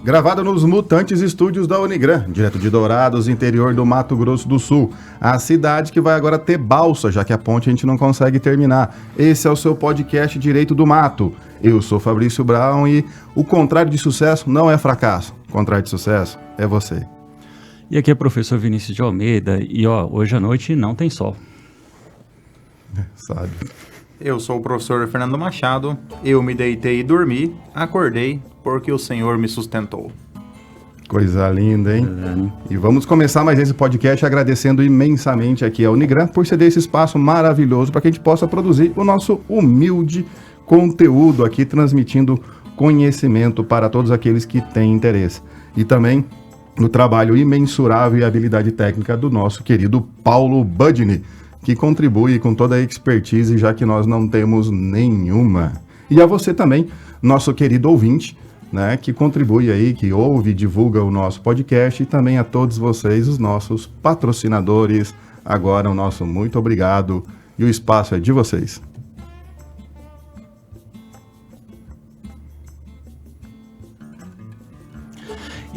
Gravada nos mutantes estúdios da Unigran, direto de Dourados, interior do Mato Grosso do Sul. A cidade que vai agora ter balsa, já que a ponte a gente não consegue terminar. Esse é o seu podcast Direito do Mato. Eu sou Fabrício Brown e o contrário de sucesso não é fracasso. O contrário de sucesso é você. E aqui é o professor Vinícius de Almeida e hoje à noite não tem sol. Sabe. Eu sou o professor Fernando Machado, eu me deitei e dormi, acordei porque o Senhor me sustentou. Coisa linda, hein? E vamos começar mais esse podcast agradecendo imensamente aqui a Unigran por ceder esse espaço maravilhoso para que a gente possa produzir o nosso humilde conteúdo aqui, transmitindo conhecimento para todos aqueles que têm interesse. E também no trabalho imensurável e habilidade técnica do nosso querido Paulo Budney, que contribui com toda a expertise, já que nós não temos nenhuma. E a você também, nosso querido ouvinte, né, que contribui aí, que ouve e divulga o nosso podcast, e também a todos vocês, os nossos patrocinadores. Agora o nosso muito obrigado e o espaço é de vocês.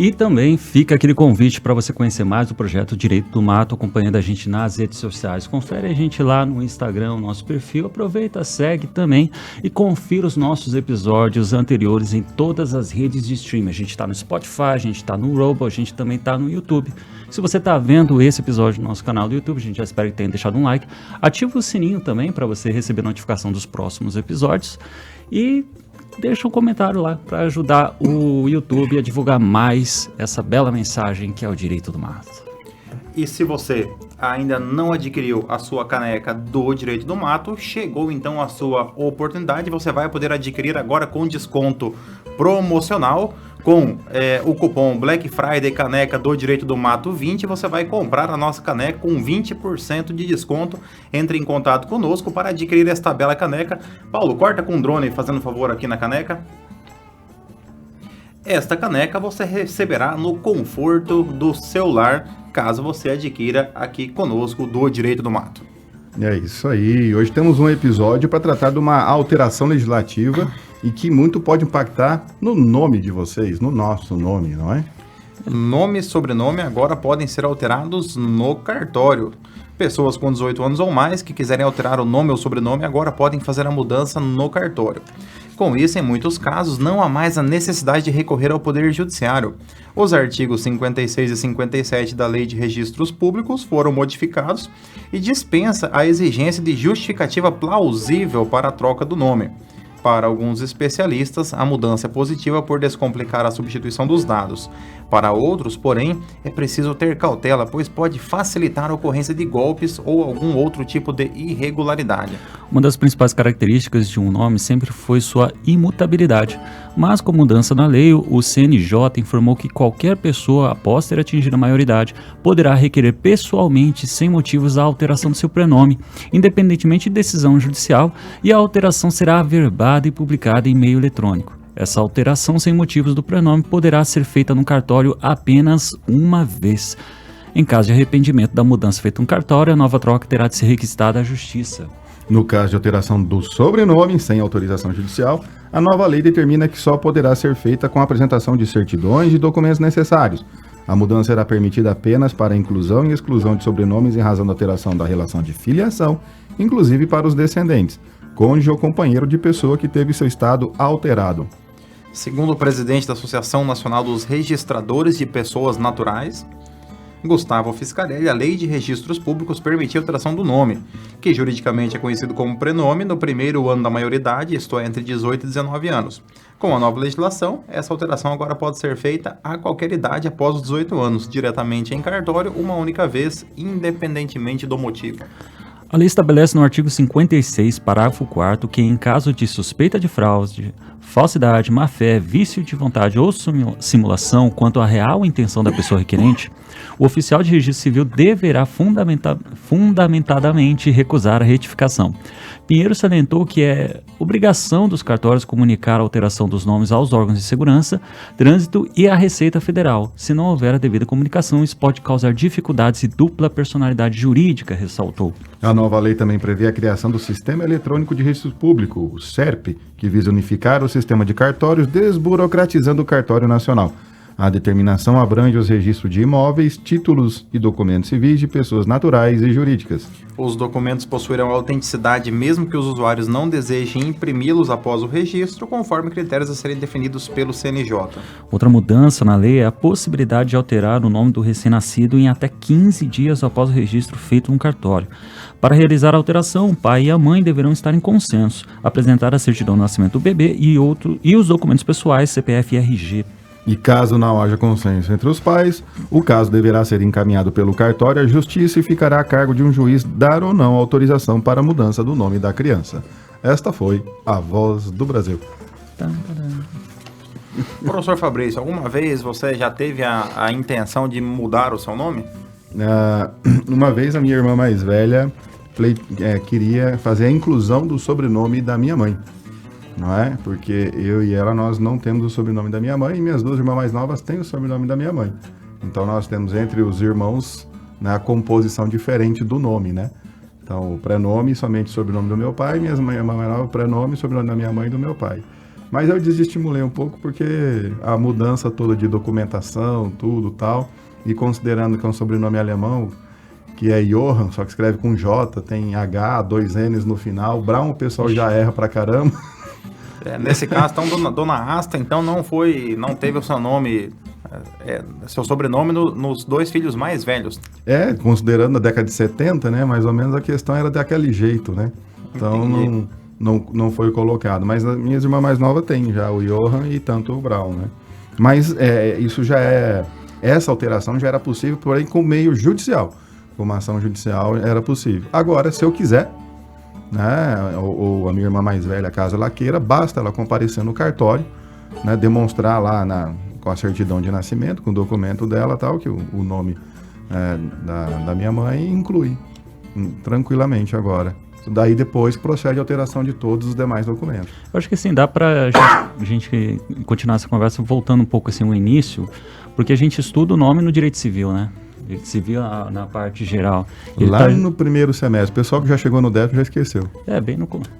E também fica aquele convite para você conhecer mais do projeto Direito do Mato, acompanhando a gente nas redes sociais. Confere a gente lá no Instagram, o nosso perfil, aproveita, segue também e confira os nossos episódios anteriores em todas as redes de streaming. A gente está no Spotify, a gente está no Robo, a gente também está no YouTube. Se você está vendo esse episódio no nosso canal do YouTube, a gente já espera que tenha deixado um like. Ativa o sininho também para você receber notificação dos próximos episódios e deixa um comentário lá para ajudar o YouTube a divulgar mais essa bela mensagem que é o Direito do Mato. E se você ainda não adquiriu a sua caneca do Direito do Mato, chegou então a sua oportunidade. Você vai poder adquirir agora com desconto promocional. Com o cupom Black Friday Caneca do Direito do Mato 20, você vai comprar a nossa caneca com 20% de desconto. Entre em contato conosco para adquirir esta bela caneca. Paulo, corta com o drone fazendo favor aqui na caneca. Esta caneca você receberá no conforto do seu lar, caso você adquira aqui conosco do Direito do Mato. É isso aí. Hoje temos um episódio para tratar de uma alteração legislativa e que muito pode impactar no nome de vocês, no nosso nome, não é? Nome e sobrenome agora podem ser alterados no cartório. Pessoas com 18 anos ou mais que quiserem alterar o nome ou sobrenome agora podem fazer a mudança no cartório. Com isso, em muitos casos, não há mais a necessidade de recorrer ao Poder Judiciário. Os artigos 56 e 57 da Lei de Registros Públicos foram modificados e dispensa a exigência de justificativa plausível para a troca do nome. Para alguns especialistas, a mudança é positiva por descomplicar a substituição dos dados. Para outros, porém, é preciso ter cautela, pois pode facilitar a ocorrência de golpes ou algum outro tipo de irregularidade. Uma das principais características de um nome sempre foi sua imutabilidade, mas com a mudança na lei, o CNJ informou que qualquer pessoa, após ter atingido a maioridade, poderá requerer pessoalmente, sem motivos, a alteração do seu prenome, independentemente de decisão judicial, e a alteração será averbada e publicada em meio eletrônico. Essa alteração sem motivos do prenome poderá ser feita no cartório apenas uma vez. Em caso de arrependimento da mudança feita no cartório, a nova troca terá de ser requisitada à Justiça. No caso de alteração do sobrenome, sem autorização judicial, a nova lei determina que só poderá ser feita com a apresentação de certidões e documentos necessários. A mudança será permitida apenas para a inclusão e exclusão de sobrenomes em razão da alteração da relação de filiação, inclusive para os descendentes, cônjuge ou companheiro de pessoa que teve seu estado alterado. Segundo o presidente da Associação Nacional dos Registradores de Pessoas Naturais, Gustavo Fiscarelli, a Lei de Registros Públicos permitiu a alteração do nome, que juridicamente é conhecido como prenome, no primeiro ano da maioridade, isto é, entre 18 e 19 anos. Com a nova legislação, essa alteração agora pode ser feita a qualquer idade após os 18 anos, diretamente em cartório, uma única vez, independentemente do motivo. A lei estabelece no artigo 56, parágrafo 4º, que em caso de suspeita de fraude, falsidade, má-fé, vício de vontade ou simulação quanto à real intenção da pessoa requerente, o oficial de registro civil deverá fundamentadamente recusar a retificação. Pinheiro salientou que é obrigação dos cartórios comunicar a alteração dos nomes aos órgãos de segurança, trânsito e à Receita Federal. Se não houver a devida comunicação, isso pode causar dificuldades e dupla personalidade jurídica, ressaltou. A nova lei também prevê a criação do Sistema Eletrônico de Registro Público, o SERP, que visa unificar o sistema de cartórios, desburocratizando o cartório nacional. A determinação abrange os registros de imóveis, títulos e documentos civis de pessoas naturais e jurídicas. Os documentos possuirão autenticidade mesmo que os usuários não desejem imprimi-los após o registro, conforme critérios a serem definidos pelo CNJ. Outra mudança na lei é a possibilidade de alterar o nome do recém-nascido em até 15 dias após o registro feito no cartório. Para realizar a alteração, o pai e a mãe deverão estar em consenso, apresentar a certidão de nascimento do bebê e os documentos pessoais, CPF e RG. E caso não haja consenso entre os pais, o caso deverá ser encaminhado pelo cartório à justiça e ficará a cargo de um juiz dar ou não autorização para a mudança do nome da criança. Esta foi a Voz do Brasil. Professor Fabrício, alguma vez você já teve a intenção de mudar o seu nome? Uma vez a minha irmã mais velha queria fazer a inclusão do sobrenome da minha mãe. Não é? Porque eu e ela, nós não temos o sobrenome da minha mãe e minhas duas irmãs mais novas têm o sobrenome da minha mãe. Então nós temos entre os irmãos, né, a composição diferente do nome, né? Então o prenome somente o sobrenome do meu pai, minha irmã mais nova o prenome, sobrenome da minha mãe e do meu pai. Mas eu desestimulei um pouco porque a mudança toda de documentação, tudo tal, e considerando que é um sobrenome alemão, que é Johann, só que escreve com J, tem H, 2 N's no final, Braun o pessoal já erra pra caramba. Nesse caso, então, Dona Asta, então, não teve o seu nome, seu sobrenome nos dois filhos mais velhos. Considerando a década de 70, né, mais ou menos a questão era daquele jeito, né? Então não foi colocado. Mas as minhas irmãs mais novas têm já o Johann e tanto o Braun, né? Mas isso essa alteração já era possível, porém com meio judicial. Com uma ação judicial era possível. Agora, se eu quiser, né, ou a minha irmã mais velha, caso ela queira, basta ela comparecer no cartório, né, demonstrar lá com a certidão de nascimento, com o documento dela, tal, que o nome da minha mãe inclui tranquilamente agora. Daí depois procede a alteração de todos os demais documentos. Eu acho que assim, dá pra gente continuar essa conversa voltando um pouco assim ao início, porque a gente estuda o nome no direito civil, né? Direito civil na parte geral. Lá no primeiro semestre. O pessoal que já chegou no 10º já esqueceu.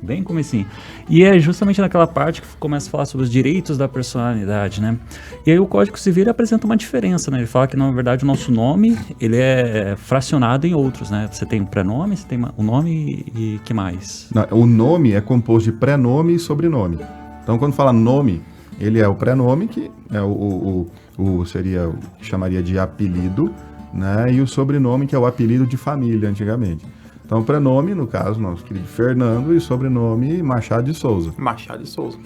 Bem comecinho. E é justamente naquela parte que começa a falar sobre os direitos da personalidade, né? E aí o Código Civil apresenta uma diferença, né? Ele fala que, na verdade, o nosso nome, ele é fracionado em outros, né? Você tem o prenome, você tem o nome e que mais? Não, o nome é composto de prenome e sobrenome. Então, quando fala nome, ele é o prenome, que é seria o que chamaria de apelido, né? E o sobrenome, que é o apelido de família, antigamente. Então, prenome, no caso, nosso querido Fernando, e sobrenome Machado de Souza. Machado de Souza.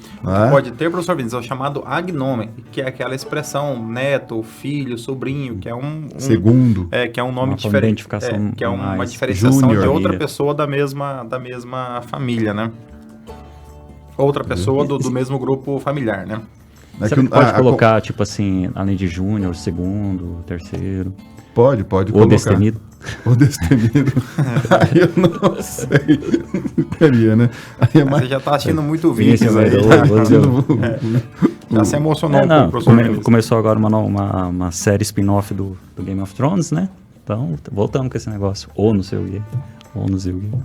Pode ter, professor Vinícius, é o chamado agnome, que é aquela expressão neto, filho, sobrinho, que é segundo. Que é um nome diferente. Que é uma diferenciação júnior, de outra pessoa da mesma família, né? Outra pessoa do mesmo grupo familiar, né? Você pode colocar, tipo assim, além de júnior, segundo, terceiro. Pode colocar. Ou destemido. Ou destemido. Aí eu não sei. Teria, né? Você já tá assistindo muito vídeo, velho. Já se emocionou um pouco, professor. Começou agora uma série spin-off do Game of Thrones, né? Então, voltamos com esse negócio. Ou no seu guia. Ou no seu guia.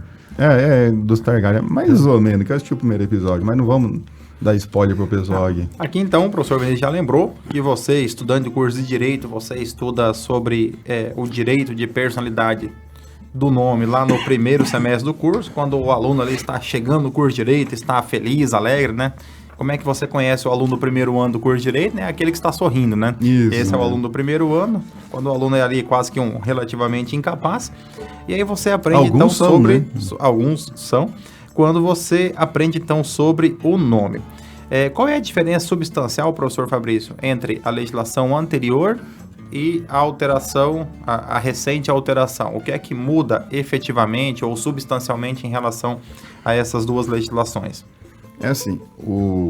Dos Targaryen. Mais ou menos, que eu assisti o primeiro episódio, mas não vamos dar spoiler pro pessoal aqui. Aqui então, o professor Vinícius já lembrou que você, estudante de curso de Direito, você estuda sobre o direito de personalidade do nome lá no primeiro semestre do curso, quando o aluno ali está chegando no curso de Direito, está feliz, alegre, né? Como é que você conhece o aluno do primeiro ano do curso de Direito, né? Aquele que está sorrindo, né? Isso, esse é o aluno do primeiro ano, quando o aluno é ali quase que um relativamente incapaz. E aí você aprende então sobre... Alguns são. Quando você aprende então sobre o nome. Qual é a diferença substancial, professor Fabrício, entre a legislação anterior e a alteração, a recente alteração? O que é que muda efetivamente ou substancialmente em relação a essas duas legislações? É assim,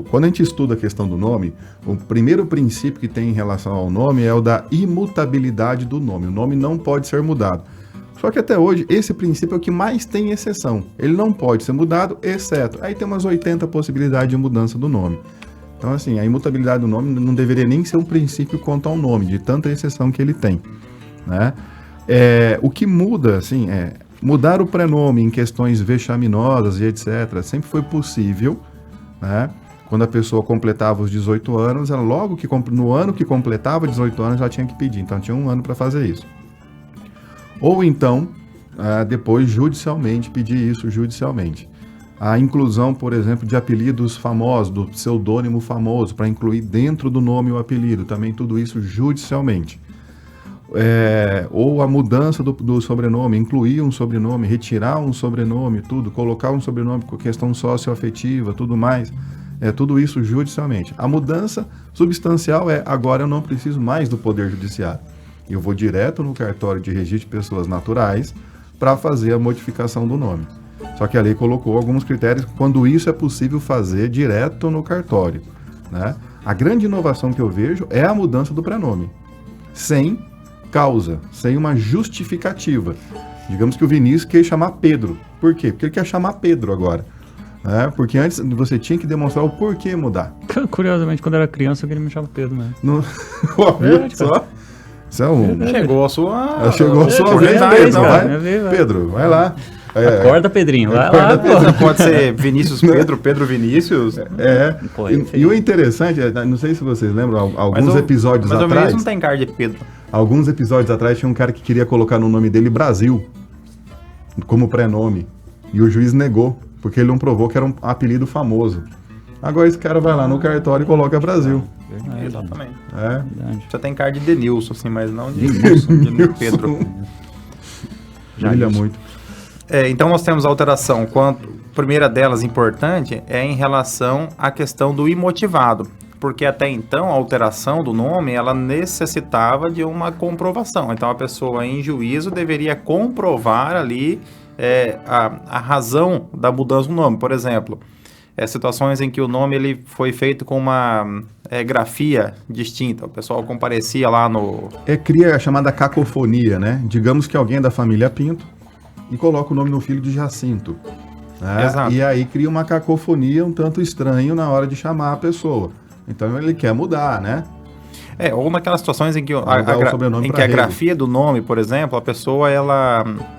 quando a gente estuda a questão do nome, o primeiro princípio que tem em relação ao nome é o da imutabilidade do nome. O nome não pode ser mudado. Só que até hoje, esse princípio é o que mais tem exceção. Ele não pode ser mudado, exceto... Aí tem umas 80 possibilidades de mudança do nome. Então, assim, a imutabilidade do nome não deveria nem ser um princípio quanto ao nome, de tanta exceção que ele tem, né? O que muda, assim, mudar o prenome em questões vexaminosas e etc. sempre foi possível, né? Quando a pessoa completava os 18 anos, ela no ano que completava 18 anos, ela tinha que pedir. Então, tinha um ano para fazer isso. Ou então, depois, judicialmente, pedir isso judicialmente. A inclusão, por exemplo, de apelidos famosos, do pseudônimo famoso, para incluir dentro do nome o apelido, também tudo isso judicialmente. Ou a mudança do sobrenome, incluir um sobrenome, retirar um sobrenome, tudo, colocar um sobrenome com questão socioafetiva, tudo mais, tudo isso judicialmente. A mudança substancial agora eu não preciso mais do Poder Judiciário. Eu vou direto no cartório de registro de pessoas naturais para fazer a modificação do nome. Só que a lei colocou alguns critérios quando isso é possível fazer direto no cartório, né? A grande inovação que eu vejo é a mudança do prenome, sem causa, sem uma justificativa. Digamos que o Vinícius quer chamar Pedro. Por quê? Porque ele quer chamar Pedro agora. Porque antes você tinha que demonstrar o porquê mudar. Curiosamente, quando eu era criança, eu queria me chamar Pedro mesmo. Só? Chegou a sua... Chegou a sua vez, Pedro. Pedro, vai lá. Acorda, Pedrinho. Vai lá, Pedro. Pode ser Vinícius Pedro, Pedro Vinícius. E o interessante, não sei se vocês lembram, alguns episódios atrás... Mas o Vinícius não tem cara de Pedro. Alguns episódios atrás tinha um cara que queria colocar no nome dele Brasil, como prenome. E o juiz negou, porque ele não provou que era um apelido famoso. Agora esse cara vai lá no cartório e coloca Brasil. Exatamente. Você tem cara de Denilson, assim, mas não de Nilson, de Pedro. Brilha muito. Então nós temos a alteração, a primeira delas importante é em relação à questão do imotivado, porque até então a alteração do nome ela necessitava de uma comprovação, então a pessoa em juízo deveria comprovar ali a razão da mudança do nome, por exemplo, situações em que o nome ele foi feito com uma grafia distinta, o pessoal comparecia lá no... Cria a chamada cacofonia, né? Digamos que alguém da família Pinto e coloca o nome do filho de Jacinto. Exato. E aí cria uma cacofonia um tanto estranho na hora de chamar a pessoa. Então ele quer mudar, né? Ou naquelas situações em que a grafia do nome, por exemplo, a pessoa,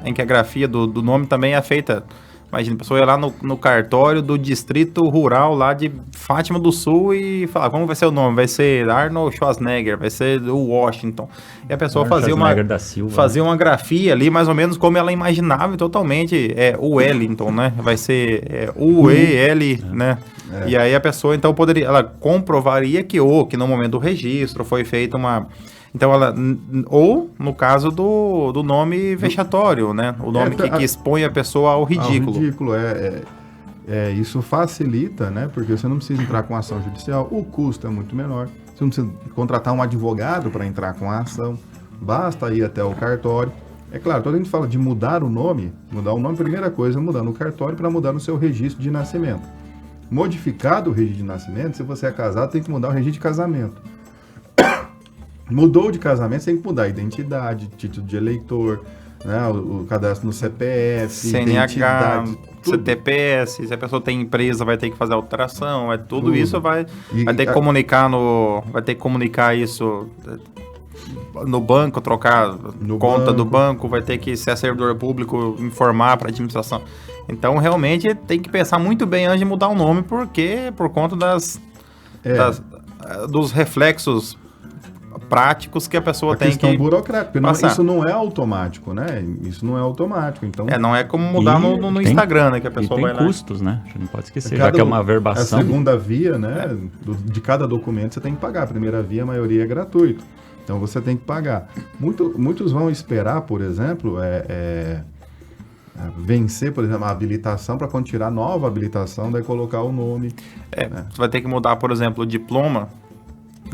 em que a grafia do nome também é feita. Imagina, a pessoa ia lá no cartório do distrito rural lá de Fátima do Sul e falar, como vai ser o nome? Vai ser Arnold Schwarzenegger, vai ser o Washington. E a pessoa fazia uma grafia ali, mais ou menos como ela imaginava totalmente o Wellington, né? Vai ser U-E-L, né? E aí a pessoa, então, ela comprovaria que no momento do registro foi feita uma... Então, ou no caso do nome vexatório, né? O nome que expõe a pessoa ao ridículo. Ao ridículo, isso facilita, né? Porque você não precisa entrar com ação judicial, o custo é muito menor. Você não precisa contratar um advogado para entrar com a ação, basta ir até o cartório. É claro, quando a gente fala de mudar o nome, a primeira coisa é mudar no cartório para mudar no seu registro de nascimento. Modificado o registro de nascimento, se você é casado, tem que mudar o registro de casamento. Mudou de casamento, você tem que mudar a identidade, título de eleitor, né, o cadastro no CPF, CNH, CTPS, se a pessoa tem empresa, vai ter que fazer alteração, tudo isso vai ter que comunicar isso no banco, trocar conta do banco, vai ter que, se é servidor público, informar para a administração. Então, realmente, tem que pensar muito bem antes de mudar o nome, porque por conta dos reflexos práticos que a pessoa tem que... A questão burocrática, isso não é automático, né? Isso não é automático, então... não é como mudar no Instagram, né? Que a pessoa vai lá... tem custos, né? A gente não pode esquecer, já que é uma verbação... A segunda via, né? De cada documento você tem que pagar. A primeira via, a maioria é gratuito. Então, você tem que pagar. Muitos vão esperar, por exemplo, vencer, por exemplo, a habilitação para quando tirar nova habilitação, daí colocar o nome. Você vai ter que mudar, por exemplo, o diploma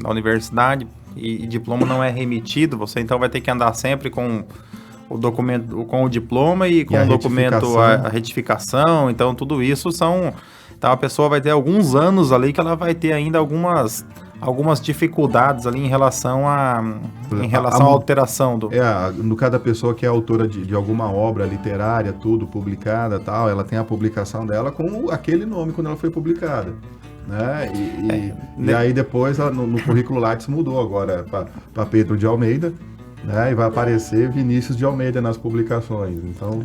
da universidade... E diploma não é remitido, você então vai ter que andar sempre com o documento, com o diploma e com o documento, a retificação, então tudo isso então a pessoa vai ter alguns anos ali que ela vai ter ainda algumas dificuldades ali em relação à alteração do... No cada pessoa que é autora de alguma obra literária, tudo publicada, tal, ela tem a publicação dela com aquele nome quando ela foi publicada. Né? E aí depois no currículo Lattes mudou agora para Pedro de Almeida, né? E vai aparecer Vinícius de Almeida nas publicações, então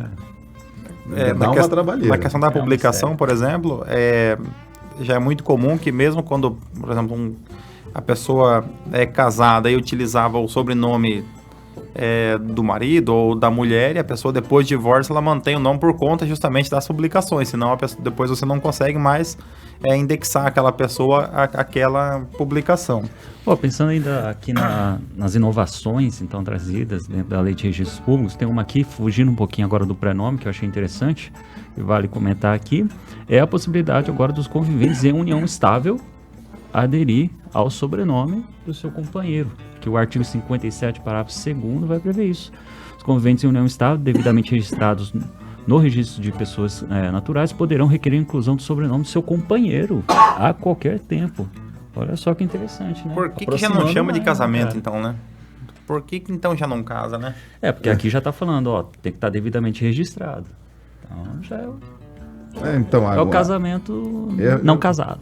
dá uma trabalheira. Na questão da publicação, por exemplo, já é muito comum que mesmo quando, por exemplo, a pessoa é casada e utilizava o sobrenome do marido ou da mulher, e a pessoa depois de divórcio, ela mantém o nome por conta justamente das publicações, senão depois você não consegue mais indexar aquela pessoa àquela publicação. Pensando ainda aqui nas inovações, então, trazidas dentro da Lei de Registros Públicos, tem uma aqui, fugindo um pouquinho agora do prenome, que eu achei interessante, e vale comentar aqui, é a possibilidade agora dos conviventes em união estável aderir ao sobrenome do seu companheiro, que o artigo 57, parágrafo 2º, vai prever isso. Os conviventes em união estável, devidamente registrados no registro de pessoas naturais, poderão requerer a inclusão do sobrenome do seu companheiro a qualquer tempo. Olha só que interessante, né? Por que já não chama de casamento, então, né? Por que então já não casa, né? Porque aqui já está falando, tem que estar devidamente registrado. Então, já é o casamento não casado.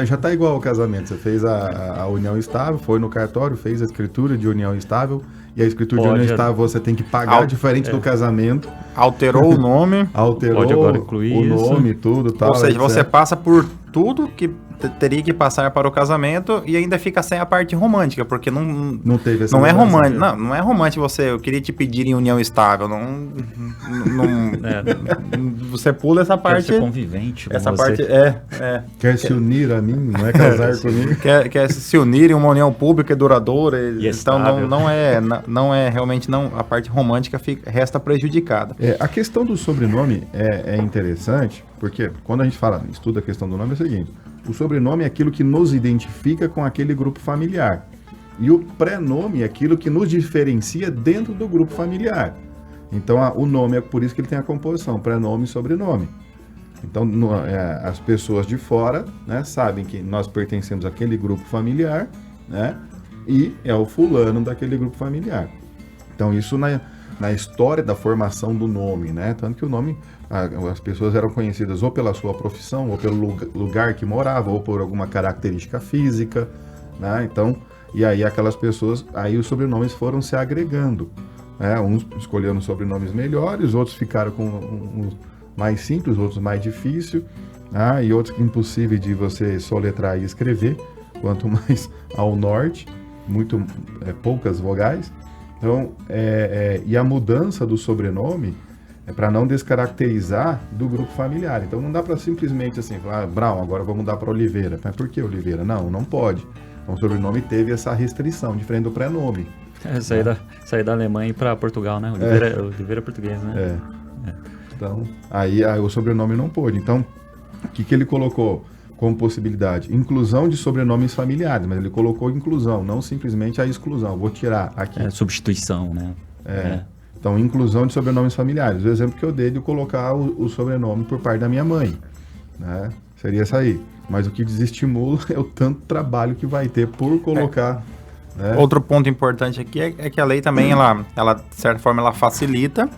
Já está igual ao casamento. Você fez a união estável, foi no cartório, fez a escritura de união estável, e a escritura de união estável você tem que pagar diferente do casamento. Alterou o nome. Pode agora incluir o nome, tudo, tal. Ou seja, você passa por tudo que teria que passar para o casamento e ainda fica sem a parte romântica, porque não teve essa não é romântico. Não é romântico eu queria te pedir em união estável. Você pula essa parte. Quer ser convivente. Essa parte Quer se unir a mim, não é casar comigo. Quer se unir em uma união pública e duradoura. Então não é realmente a parte romântica resta prejudicada. A questão do sobrenome é interessante, porque quando a gente estuda a questão do nome é o seguinte: o sobrenome é aquilo que nos identifica com aquele grupo familiar. E o prenome é aquilo que nos diferencia dentro do grupo familiar. Então, o nome é por isso que ele tem a composição, prenome e sobrenome. Então, as pessoas de fora, né, sabem que nós pertencemos àquele grupo familiar, né, e é o fulano daquele grupo familiar. Então, isso na história da formação do nome, né? Tanto que o nome, as pessoas eram conhecidas ou pela sua profissão, ou pelo lugar que morava, ou por alguma característica física, né? Então, e aí aquelas pessoas, aí os sobrenomes foram se agregando, né? Uns escolheram sobrenomes melhores, outros ficaram com uns mais simples, outros mais difíceis, né? E outros impossíveis de você soletrar e escrever, quanto mais ao norte, poucas vogais. Então, e a mudança do sobrenome é para não descaracterizar do grupo familiar. Então, não dá para simplesmente assim, falar, Brown, agora vou mudar para Oliveira. Mas por que Oliveira? Não pode. Então, o sobrenome teve essa restrição, diferente do prenome. Sair da Alemanha para Portugal, né? Oliveira é português, né? Então, aí o sobrenome não pôde. Então, o que ele colocou como possibilidade? Inclusão de sobrenomes familiares, mas ele colocou inclusão, não simplesmente a exclusão. Vou tirar aqui. Substituição, né? Então, inclusão de sobrenomes familiares. O exemplo que eu dei de colocar o sobrenome por parte da minha mãe, né? Seria essa aí. Mas o que desestimula é o tanto trabalho que vai ter por colocar. Né? Outro ponto importante aqui é que a lei também, ela, de certa forma, ela facilita,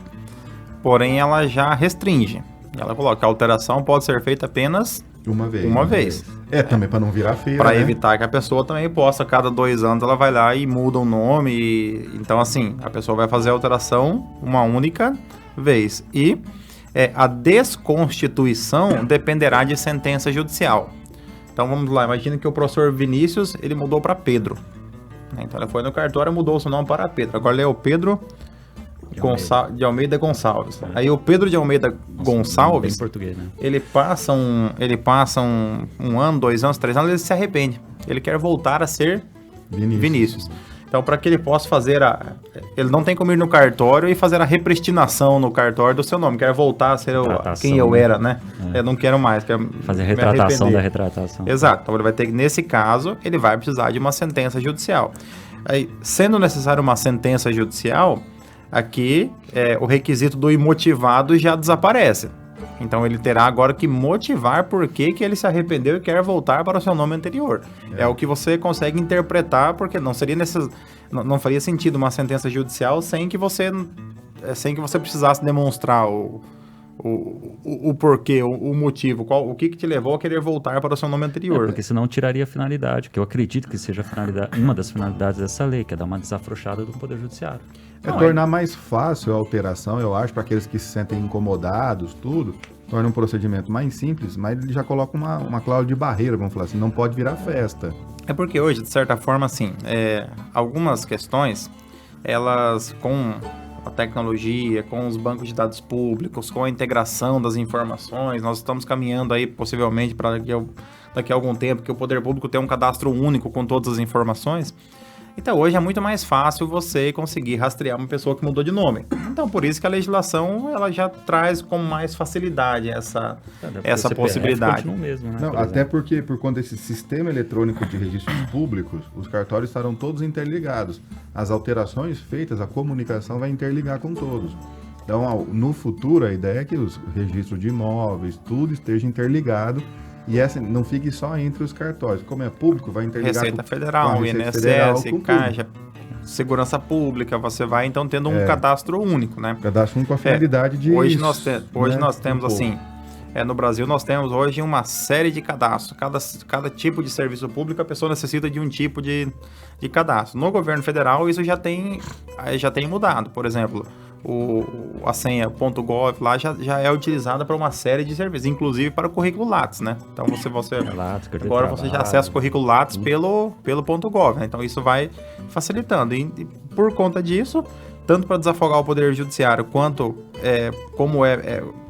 porém ela já restringe. Ela coloca que a alteração pode ser feita apenas uma vez. Também para não virar feira, para né? evitar que a pessoa também possa, cada 2 anos, ela vai lá e muda o nome. Então, assim, a pessoa vai fazer a alteração uma única vez. E a desconstituição dependerá de sentença judicial. Então, vamos lá. Imagina que o professor Vinícius, ele mudou para Pedro. Então, ele foi no cartório e mudou o seu nome para Pedro. Agora ele é o Pedro de Almeida Gonçalves. Aí o Pedro de Almeida Gonçalves, bem português, né? ele passa um ano, 2 anos, 3 anos, ele se arrepende. Ele quer voltar a ser Vinícius. Então, para que ele possa fazer ele não tem como ir no cartório e fazer a repristinação no cartório do seu nome. Quer voltar a ser quem eu era, né? Eu não quero mais. Quero fazer a retratação da retratação. Exato. Então, ele vai ter que, nesse caso, ele vai precisar de uma sentença judicial. Aí, sendo necessário uma sentença judicial, aqui o requisito do imotivado já desaparece. Então ele terá agora que motivar por que ele se arrependeu e quer voltar para o seu nome anterior. É o que você consegue interpretar, porque não faria sentido uma sentença judicial sem que você precisasse demonstrar o porquê, o motivo, o que te levou a querer voltar para o seu nome anterior. Porque senão tiraria a finalidade, que eu acredito que seja uma das finalidades dessa lei, que é dar uma desafrouxada do Poder Judiciário. tornar mais fácil a alteração, eu acho, para aqueles que se sentem incomodados, tudo, torna um procedimento mais simples, mas ele já coloca uma cláusula de barreira, vamos falar assim, não pode virar festa. É porque hoje, de certa forma, assim, algumas questões, elas com a tecnologia, com os bancos de dados públicos, com a integração das informações, nós estamos caminhando aí possivelmente para daqui a algum tempo que o poder público tenha um cadastro único com todas as informações. Então hoje é muito mais fácil você conseguir rastrear uma pessoa que mudou de nome. Então por isso que a legislação ela já traz com mais facilidade essa possibilidade. Mesmo, né, não, até porque por conta desse sistema eletrônico de registros públicos, os cartórios estarão todos interligados. As alterações feitas, a comunicação vai interligar com todos. Então no futuro a ideia é que os registros de imóveis, tudo esteja interligado. E essa não fique só entre os cartórios. Como é público, vai interligar Receita Federal, INSS, Caixa, Segurança Pública, você vai então tendo um cadastro único, né? Cadastro único com a finalidade de... Hoje nós temos assim, no Brasil nós temos hoje uma série de cadastros. Cada tipo de serviço público a pessoa necessita de um tipo de cadastro. No governo federal isso já tem mudado. Por exemplo, a senha .gov lá já é utilizada para uma série de serviços, inclusive para o currículo Lattes, né? Então agora você já acessa o currículo Lattes pelo .gov, né? Então isso vai facilitando. E por conta disso, tanto para desafogar o Poder Judiciário, quanto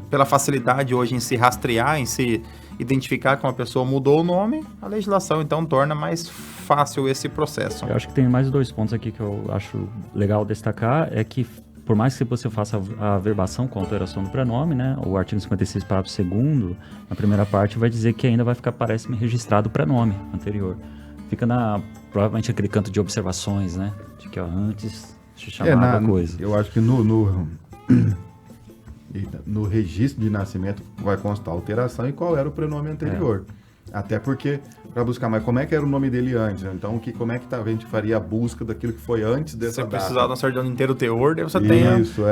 pela facilidade hoje em se rastrear, em se identificar que uma pessoa mudou o nome, a legislação então torna mais fácil esse processo. Eu acho que tem mais 2 pontos aqui que eu acho legal destacar, é que por mais que você faça a averbação com a alteração do prenome, né, o artigo 56, parágrafo 2º, na primeira parte vai dizer que ainda vai ficar, parece-me, registrado o prenome anterior. Fica provavelmente aquele canto de observações, né, de que antes se chamava coisa. Eu acho que no registro de nascimento vai constar a alteração e qual era o prenome anterior. Até porque, para buscar, mas como é que era o nome dele antes? Então, como é que a gente faria a busca daquilo que foi antes dessa data? Se precisar de um certidão inteiro teor, daí você tem... Isso,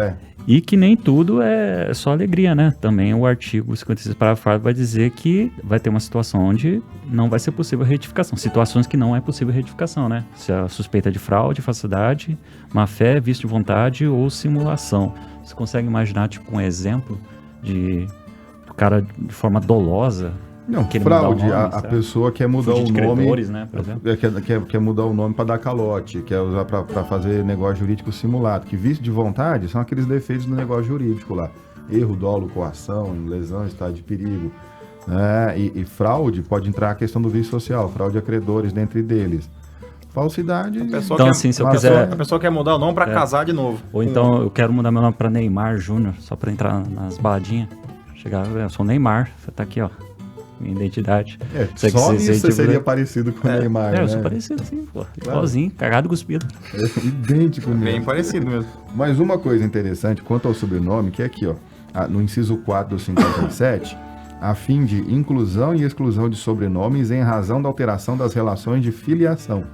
E que nem tudo é só alegria, né? Também o artigo 56, parágrafo 4 vai dizer que vai ter uma situação onde não vai ser possível a retificação. Situações que não é possível a retificação, né? Se a suspeita de fraude, falsidade, má-fé, vício de vontade ou simulação. Você consegue imaginar, tipo, um exemplo do cara de forma dolosa... Não, fraude, nome, a pessoa quer mudar o nome, né, por exemplo. Quer mudar o nome para dar calote, quer usar para fazer negócio jurídico simulado, que vício de vontade são aqueles defeitos do negócio jurídico lá, erro, dolo, coação, lesão, estado de perigo, né? E fraude pode entrar a questão do vício social, fraude a credores dentre deles. Falsidade... Então, assim, se eu quiser... A pessoa quer mudar o nome para casar de novo. Ou então eu quero mudar meu nome para Neymar Júnior, só para entrar nas baladinhas. Chegar, eu sou o Neymar, você tá aqui, ó. Minha identidade. Só isso você seria parecido com o Neymar, né? Eu sou parecido, sim, pô. Claro. Igualzinho, cagado e cuspido. Idêntico mesmo. Bem parecido mesmo. Mas uma coisa interessante quanto ao sobrenome, que é aqui, ó, no inciso 4 do 57, a fim de inclusão e exclusão de sobrenomes em razão da alteração das relações de filiação,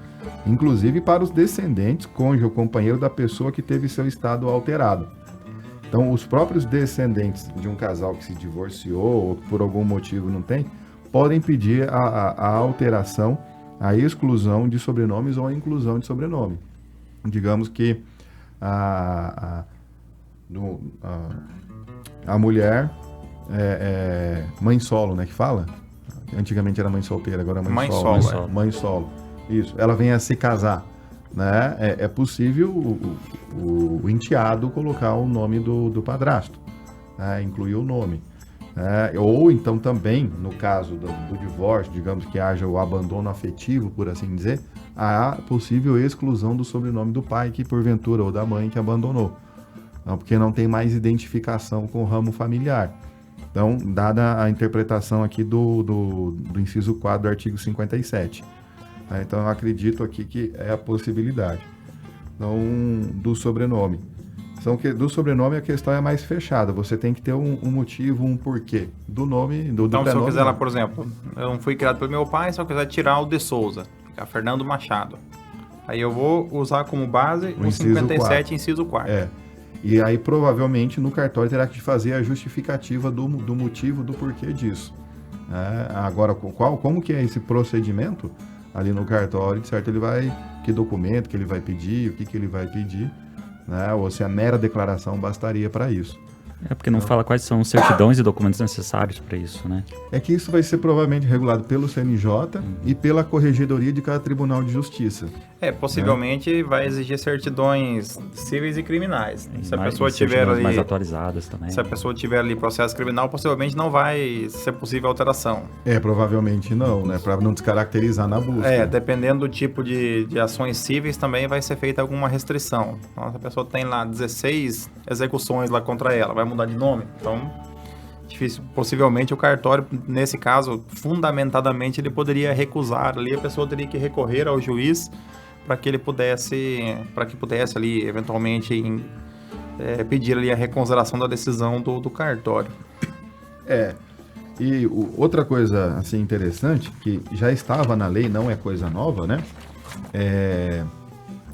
inclusive para os descendentes, cônjuge ou companheiro da pessoa que teve seu estado alterado. Então, os próprios descendentes de um casal que se divorciou ou que por algum motivo não tem, podem pedir a alteração, a exclusão de sobrenomes ou a inclusão de sobrenome. Digamos que a mulher é mãe solo, né, que fala? Antigamente era mãe solteira, agora é mãe solo. Mãe solo. Isso. Ela vem a se casar. Né? É possível o enteado colocar o nome do padrasto, né? Incluir o nome. Ou então também, no caso do divórcio, digamos que haja o abandono afetivo, por assim dizer, há possível exclusão do sobrenome do pai que porventura, ou da mãe que abandonou. Não, porque não tem mais identificação com o ramo familiar. Então, dada a interpretação aqui do inciso 4 do artigo 57. Então, eu acredito aqui que é a possibilidade. Então, do sobrenome. Do sobrenome, a questão é mais fechada. Você tem que ter um motivo, um porquê. Do nome, do Então, prenome, se eu quiser lá, por exemplo, eu não fui criado pelo meu pai, se eu quiser tirar o de Souza, ficar Fernando Machado. Aí eu vou usar como base o 57, inciso 4. E aí, provavelmente, no cartório terá que fazer a justificativa do motivo, do porquê disso. Agora, como que é esse procedimento? Ali no cartório, certo? Ele vai, que documento que ele vai pedir, o que ele vai pedir, né? Ou se a mera declaração bastaria para isso. É porque não fala quais são os certidões e documentos necessários para isso, né? É que isso vai ser provavelmente regulado pelo CNJ e pela corregedoria de cada tribunal de justiça. Possivelmente vai exigir certidões cíveis e criminais. Se a Mais- pessoa tiver certidões ali, mais atualizadas também. se a pessoa tiver ali processo criminal, possivelmente não vai ser possível alteração. Provavelmente não, né? Para não descaracterizar na busca. Dependendo do tipo de ações cíveis, também vai ser feita alguma restrição. Então, se a pessoa tem lá 16 execuções lá contra ela, vai mudar de nome. Então, difícil. Possivelmente o cartório, nesse caso, fundamentadamente, ele poderia recusar ali, a pessoa teria que recorrer ao juiz para que pudesse ali, eventualmente, pedir ali a reconsideração da decisão do cartório. E outra coisa assim interessante, que já estava na lei, não é coisa nova, né?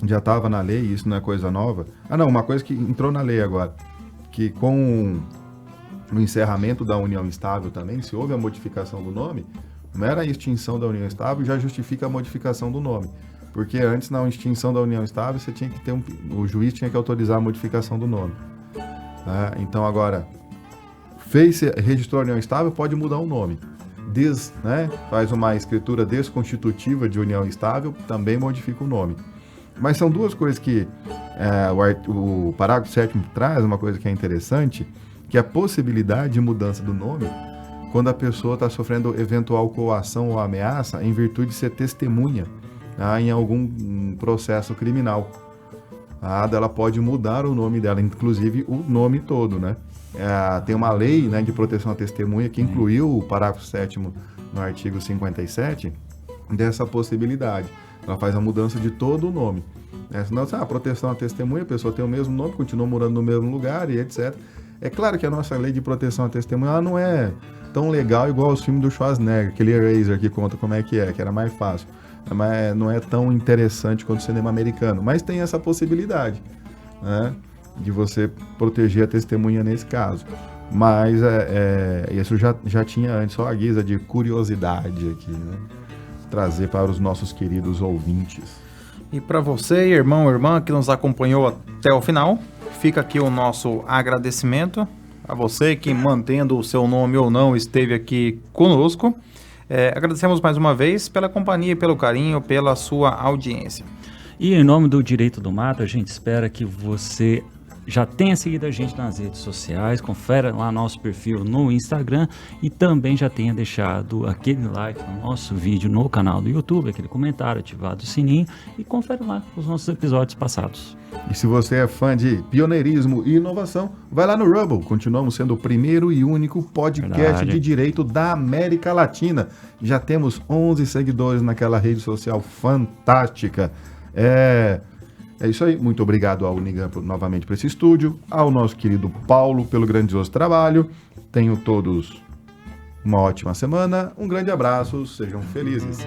Já estava na lei, isso não é coisa nova. Uma coisa que entrou na lei agora, que com o encerramento da união estável também, se houve a modificação do nome, mera extinção da união estável já justifica a modificação do nome. Porque antes, na extinção da união estável, você tinha que ter o juiz tinha que autorizar a modificação do nome. Tá? Então, agora, registrou a união estável, pode mudar o nome. Faz uma escritura desconstitutiva de união estável, também modifica o nome. Mas são duas coisas que o parágrafo 7º traz, uma coisa que é interessante, que é a possibilidade de mudança do nome quando a pessoa está sofrendo eventual coação ou ameaça em virtude de ser testemunha em algum processo criminal. Ela pode mudar o nome dela, inclusive o nome todo, né? Tem uma lei, né, de proteção à testemunha que incluiu o parágrafo 7º no artigo 57 dessa possibilidade. Ela faz a mudança de todo o nome. Senão, a proteção à testemunha, a pessoa tem o mesmo nome, continua morando no mesmo lugar e etc. É claro que a nossa lei de proteção à testemunha ela não é tão legal igual os filmes do Schwarzenegger, aquele Eraser que conta como é, que era mais fácil. Mas não é tão interessante quanto o cinema americano. Mas tem essa possibilidade, né, de você proteger a testemunha nesse caso. Mas isso já tinha antes, só a guisa de curiosidade aqui, né? Trazer para os nossos queridos ouvintes. E para você, irmão ou irmã, que nos acompanhou até o final, fica aqui o nosso agradecimento a você que, mantendo o seu nome ou não, esteve aqui conosco. Agradecemos mais uma vez pela companhia, pelo carinho, pela sua audiência. E em nome do Direito do Mato, a gente espera que você já tenha seguido a gente nas redes sociais, confere lá nosso perfil no Instagram e também já tenha deixado aquele like no nosso vídeo no canal do YouTube, aquele comentário, ativado o sininho e confere lá os nossos episódios passados. E se você é fã de pioneirismo e inovação, vai lá no Rumble. Continuamos sendo o primeiro e único podcast de direito da América Latina. Já temos 11 seguidores naquela rede social fantástica. É isso aí. Muito obrigado ao Unigran novamente por esse estúdio, ao nosso querido Paulo pelo grandioso trabalho. Tenham todos uma ótima semana. Um grande abraço. Sejam felizes.